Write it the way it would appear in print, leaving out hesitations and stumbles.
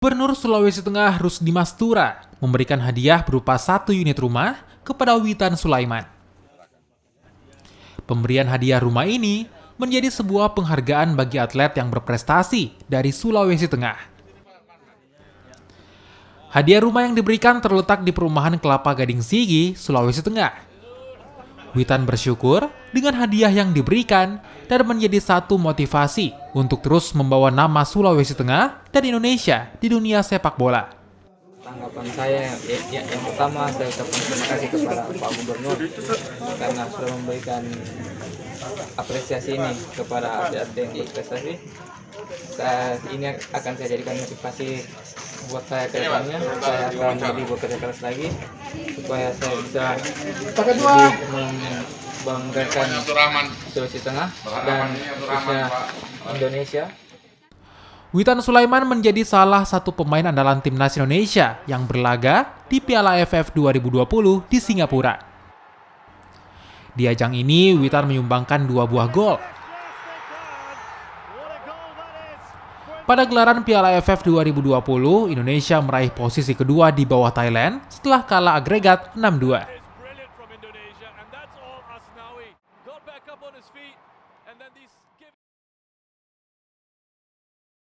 Gubernur Sulawesi Tengah Rusdi Mastura memberikan hadiah berupa 1 unit rumah kepada Witan Sulaiman. Pemberian hadiah rumah ini menjadi sebuah penghargaan bagi atlet yang berprestasi dari Sulawesi Tengah. Hadiah rumah yang diberikan terletak di perumahan Kelapa Gading Sigi, Sulawesi Tengah. Witan bersyukur dengan hadiah yang diberikan dan menjadi satu motivasi untuk terus membawa nama Sulawesi Tengah dan Indonesia di dunia sepak bola. Tanggapan saya yang pertama, saya ucapkan terima kasih kepada Pak Gubernur karena sudah memberikan apresiasi ini kepada atlet yang berprestasi. Ini akan saya jadikan motivasi buat saya ke depannya. Saya akan lebih bekerja keras lagi supaya saya bisa lebih membanggakan Sulawesi Tengah dan khususnya Indonesia. Witan Sulaiman menjadi salah satu pemain andalan timnas Indonesia yang berlaga di Piala AFF 2020 di Singapura. Di ajang ini, Witan menyumbangkan 2 buah gol. Pada gelaran Piala AFF 2020, Indonesia meraih posisi kedua di bawah Thailand setelah kalah agregat 6-2.